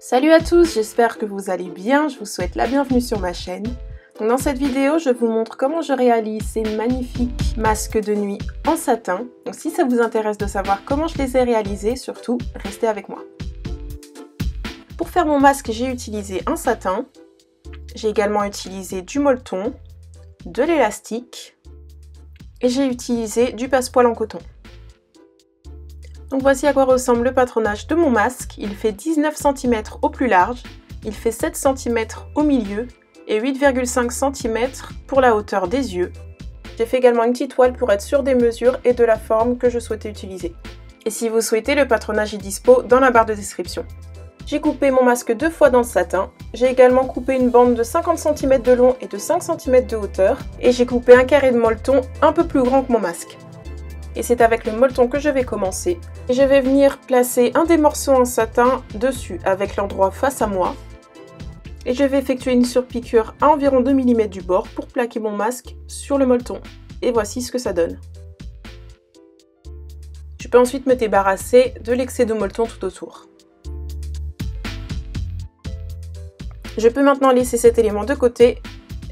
Salut à tous, j'espère que vous allez bien, je vous souhaite la bienvenue sur ma chaîne. Donc dans cette vidéo, je vous montre comment je réalise ces magnifiques masques de nuit en satin. Donc si ça vous intéresse de savoir comment je les ai réalisés, surtout, restez avec moi. Pour faire mon masque, j'ai utilisé un satin, j'ai également utilisé du molleton, de l'élastique et j'ai utilisé du passepoil en coton. Donc voici à quoi ressemble le patronage de mon masque. Il fait 19 cm au plus large, il fait 7 cm au milieu et 8,5 cm pour la hauteur des yeux. J'ai fait également une petite toile pour être sûre des mesures et de la forme que je souhaitais utiliser. Et si vous souhaitez, le patronage est dispo dans la barre de description. J'ai coupé mon masque 2 fois dans le satin. J'ai également coupé une bande de 50 cm de long et de 5 cm de hauteur. Et j'ai coupé un carré de molleton un peu plus grand que mon masque. Et c'est avec le molleton que je vais commencer. Et je vais venir placer un des morceaux en satin dessus avec l'endroit face à moi. Et je vais effectuer une surpiqûre à environ 2 mm du bord pour plaquer mon masque sur le molleton. Et voici ce que ça donne. Je peux ensuite me débarrasser de l'excès de molleton tout autour. Je peux maintenant laisser cet élément de côté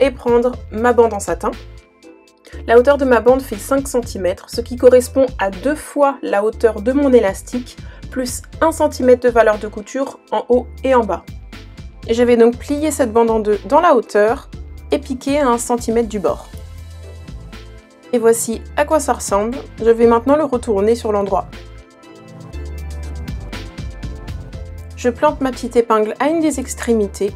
et prendre ma bande en satin. La hauteur de ma bande fait 5 cm, ce qui correspond à 2 fois la hauteur de mon élastique, plus 1 cm de valeur de couture en haut et en bas. Et je vais donc plier cette bande en deux dans la hauteur et piquer à 1 cm du bord. Et voici à quoi ça ressemble. Je vais maintenant le retourner sur l'endroit. Je plante ma petite épingle à une des extrémités.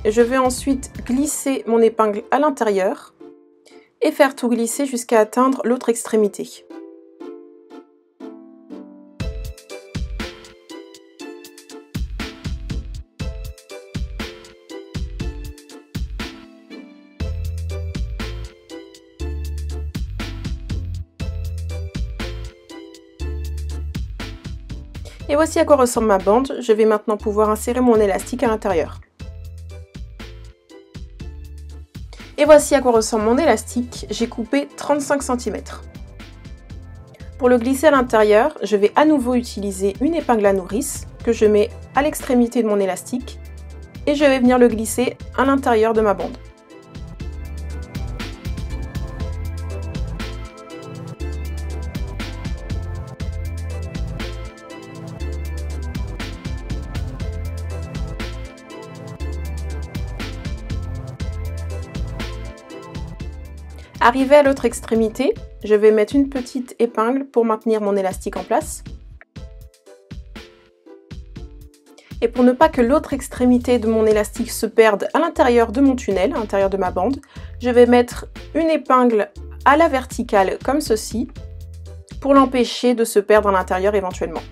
Je vais ensuite glisser mon épingle à l'intérieur et faire tout glisser jusqu'à atteindre l'autre extrémité. Et voici à quoi ressemble ma bande. Je vais maintenant pouvoir insérer mon élastique à l'intérieur. Et voici à quoi ressemble mon élastique, j'ai coupé 35 cm. Pour le glisser à l'intérieur, je vais à nouveau utiliser une épingle à nourrice que je mets à l'extrémité de mon élastique et je vais venir le glisser à l'intérieur de ma bande. Arrivé à l'autre extrémité, je vais mettre une petite épingle pour maintenir mon élastique en place. Et pour ne pas que l'autre extrémité de mon élastique se perde à l'intérieur de mon tunnel, à l'intérieur de ma bande, je vais mettre une épingle à la verticale comme ceci, pour l'empêcher de se perdre à l'intérieur éventuellement.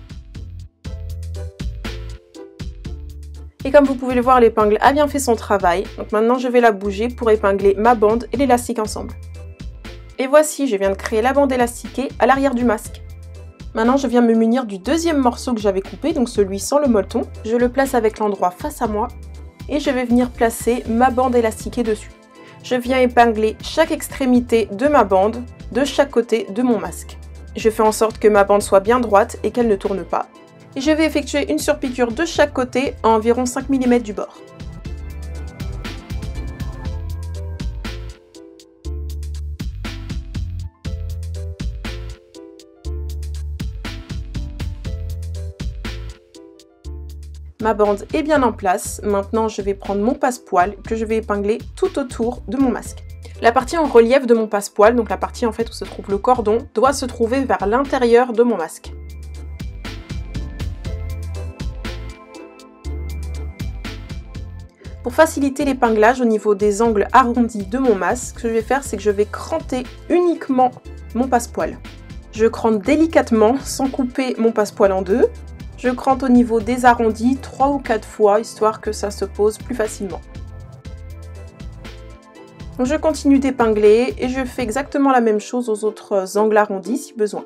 Et comme vous pouvez le voir, l'épingle a bien fait son travail, donc maintenant je vais la bouger pour épingler ma bande et l'élastique ensemble. Et voici, je viens de créer la bande élastiquée à l'arrière du masque. Maintenant, je viens me munir du deuxième morceau que j'avais coupé, donc celui sans le molleton. Je le place avec l'endroit face à moi et je vais venir placer ma bande élastiquée dessus. Je viens épingler chaque extrémité de ma bande de chaque côté de mon masque. Je fais en sorte que ma bande soit bien droite et qu'elle ne tourne pas. Et je vais effectuer une surpiqûre de chaque côté à environ 5 mm du bord. Ma bande est bien en place, maintenant je vais prendre mon passepoil que je vais épingler tout autour de mon masque. La partie en relief de mon passepoil, donc la partie en fait où se trouve le cordon, doit se trouver vers l'intérieur de mon masque. Pour faciliter l'épinglage au niveau des angles arrondis de mon masque, ce que je vais faire c'est que je vais cranter uniquement mon passepoil. Je crante délicatement sans couper mon passepoil en deux. Je crante au niveau des arrondis 3 ou 4 fois, histoire que ça se pose plus facilement. Donc je continue d'épingler et je fais exactement la même chose aux autres angles arrondis si besoin.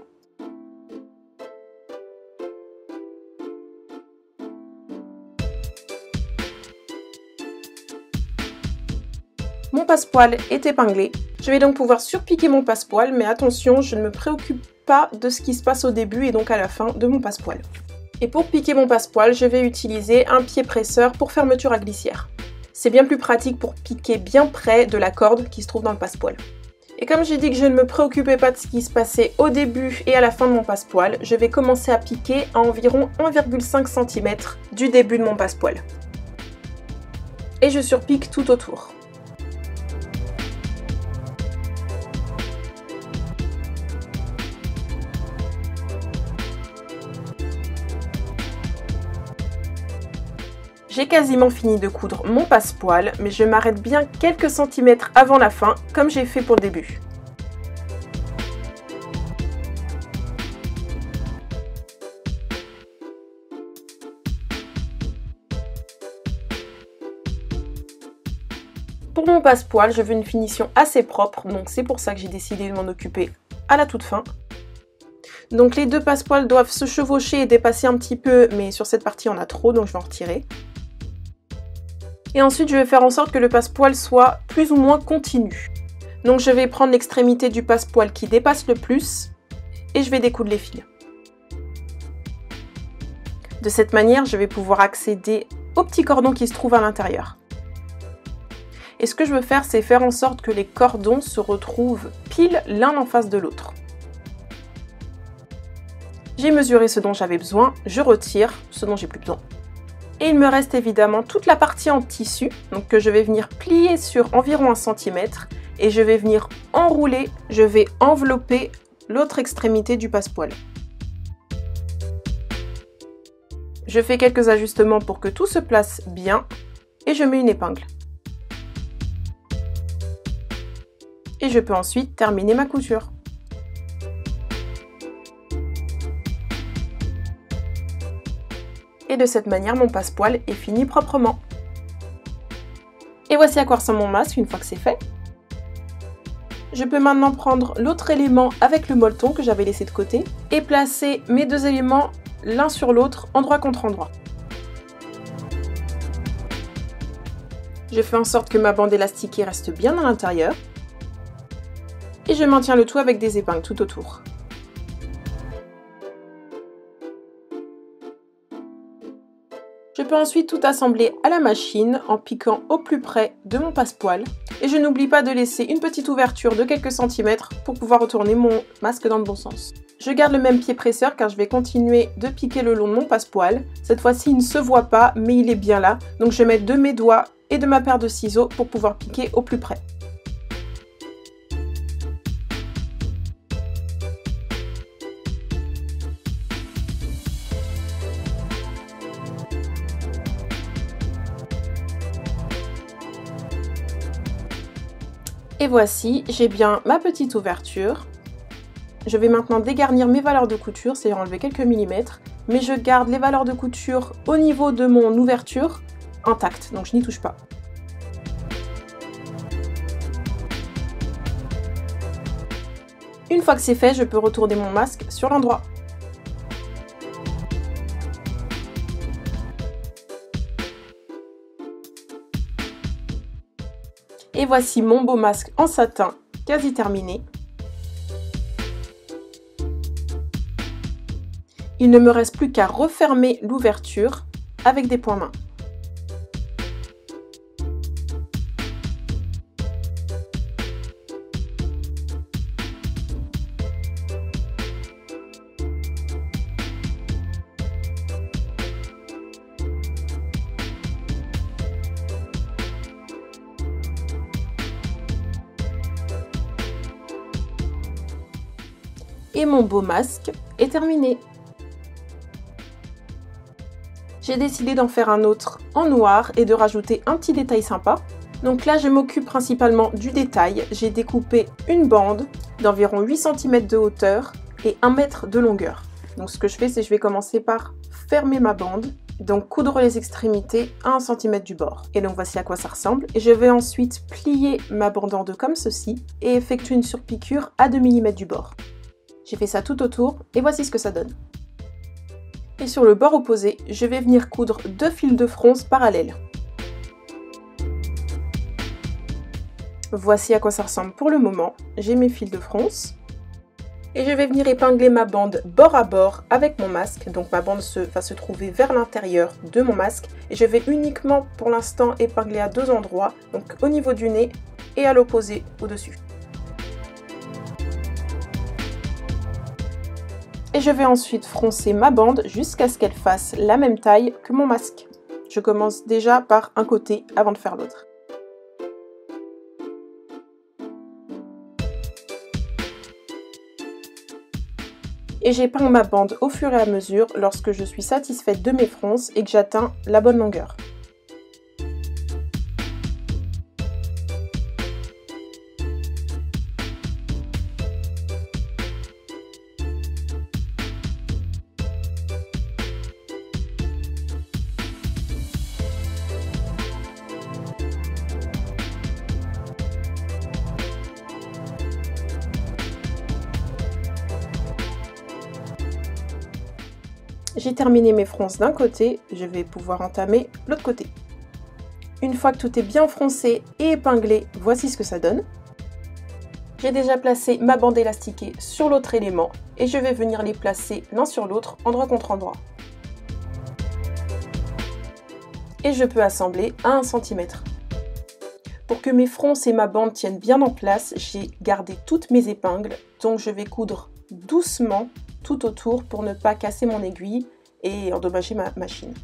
Mon passepoil est épinglé. Je vais donc pouvoir surpiquer mon passepoil, mais attention, je ne me préoccupe pas de ce qui se passe au début et donc à la fin de mon passepoil. Et pour piquer mon passepoil, je vais utiliser un pied presseur pour fermeture à glissière. C'est bien plus pratique pour piquer bien près de la corde qui se trouve dans le passepoil. Et comme j'ai dit que je ne me préoccupais pas de ce qui se passait au début et à la fin de mon passepoil, je vais commencer à piquer à environ 1,5 cm du début de mon passepoil. Et je surpique tout autour. J'ai quasiment fini de coudre mon passepoil, mais je m'arrête bien quelques centimètres avant la fin, comme j'ai fait pour le début. Pour mon passepoil, je veux une finition assez propre, donc c'est pour ça que j'ai décidé de m'en occuper à la toute fin. Donc les deux passepoils doivent se chevaucher et dépasser un petit peu, mais sur cette partie on a trop, donc je vais en retirer. Et ensuite, je vais faire en sorte que le passepoil soit plus ou moins continu. Donc je vais prendre l'extrémité du passepoil qui dépasse le plus et je vais découdre les fils. De cette manière, je vais pouvoir accéder au petit cordon qui se trouve à l'intérieur. Et ce que je veux faire, c'est faire en sorte que les cordons se retrouvent pile l'un en face de l'autre. J'ai mesuré ce dont j'avais besoin, je retire ce dont j'ai plus besoin. Et il me reste évidemment toute la partie en tissu, donc que je vais venir plier sur environ 1 cm et je vais venir enrouler, je vais envelopper l'autre extrémité du passepoil. Je fais quelques ajustements pour que tout se place bien et je mets une épingle. Et je peux ensuite terminer ma couture. Et de cette manière, mon passepoil est fini proprement. Et voici à quoi ressemble mon masque une fois que c'est fait. Je peux maintenant prendre l'autre élément avec le molleton que j'avais laissé de côté et placer mes deux éléments l'un sur l'autre, endroit contre endroit. Je fais en sorte que ma bande élastiquée reste bien à l'intérieur. Et je maintiens le tout avec des épingles tout autour. Je peux ensuite tout assembler à la machine en piquant au plus près de mon passepoil. Et je n'oublie pas de laisser une petite ouverture de quelques centimètres pour pouvoir retourner mon masque dans le bon sens. Je garde le même pied presseur car je vais continuer de piquer le long de mon passepoil. Cette fois-ci, il ne se voit pas, mais il est bien là. Donc je vais mettre de mes doigts et de ma paire de ciseaux pour pouvoir piquer au plus près. Et voici, j'ai bien ma petite ouverture. Je vais maintenant dégarnir mes valeurs de couture, c'est-à-dire enlever quelques millimètres, mais je garde les valeurs de couture au niveau de mon ouverture intactes, donc je n'y touche pas. Une fois que c'est fait, je peux retourner mon masque sur l'endroit. Et voici mon beau masque en satin, quasi terminé. Il ne me reste plus qu'à refermer l'ouverture avec des points mains. Et mon beau masque est terminé. J'ai décidé d'en faire un autre en noir et de rajouter un petit détail sympa. Donc là, je m'occupe principalement du détail. J'ai découpé une bande d'environ 8 cm de hauteur et 1 mètre de longueur. Donc ce que je fais, c'est que je vais commencer par fermer ma bande, donc coudre les extrémités à 1 cm du bord. Et donc voici à quoi ça ressemble. Et je vais ensuite plier ma bande en deux comme ceci et effectuer une surpiqûre à 2 mm du bord. J'ai fait ça tout autour et voici ce que ça donne. Et sur le bord opposé, je vais venir coudre 2 fils de fronce parallèles. Voici à quoi ça ressemble pour le moment. J'ai mes fils de fronce. Et je vais venir épingler ma bande bord à bord avec mon masque. Donc ma bande va se trouver vers l'intérieur de mon masque. Et je vais uniquement pour l'instant épingler à 2 endroits. Donc au niveau du nez et à l'opposé au-dessus. Et je vais ensuite froncer ma bande jusqu'à ce qu'elle fasse la même taille que mon masque. Je commence déjà par un côté avant de faire l'autre. Et j'épingle ma bande au fur et à mesure lorsque je suis satisfaite de mes fronces et que j'atteins la bonne longueur. J'ai terminé mes fronces d'un côté, je vais pouvoir entamer l'autre côté. Une fois que tout est bien froncé et épinglé, voici ce que ça donne. J'ai déjà placé ma bande élastiquée sur l'autre élément et je vais venir les placer l'un sur l'autre, endroit contre endroit. Et je peux assembler à 1 cm. Pour que mes fronces et ma bande tiennent bien en place, j'ai gardé toutes mes épingles, donc je vais coudre doucement tout autour pour ne pas casser mon aiguille et endommager ma machine.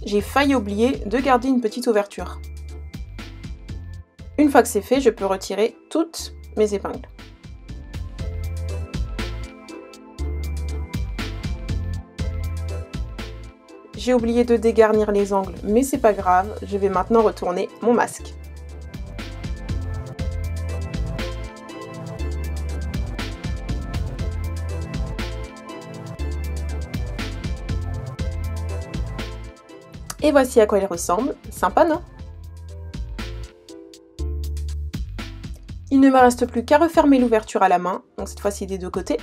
J'ai failli oublier de garder une petite ouverture. Une fois que c'est fait, je peux retirer toutes mes épingles. J'ai oublié de dégarnir les angles, mais c'est pas grave, je vais maintenant retourner mon masque. Et voici à quoi il ressemble, sympa non? Il ne me reste plus qu'à refermer l'ouverture à la main, donc cette fois-ci des 2 côtés.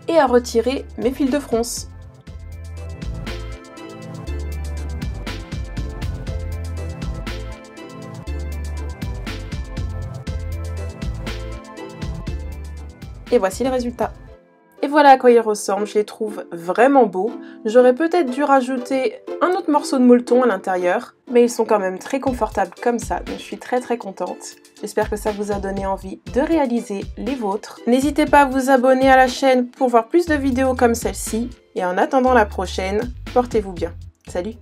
Et à retirer mes fils de fronce. Et voici le résultat. Et voilà à quoi ils ressemblent, je les trouve vraiment beaux. J'aurais peut-être dû rajouter un autre morceau de molleton à l'intérieur, mais ils sont quand même très confortables comme ça, donc je suis très contente. J'espère que ça vous a donné envie de réaliser les vôtres. N'hésitez pas à vous abonner à la chaîne pour voir plus de vidéos comme celle-ci. Et en attendant la prochaine, portez-vous bien. Salut!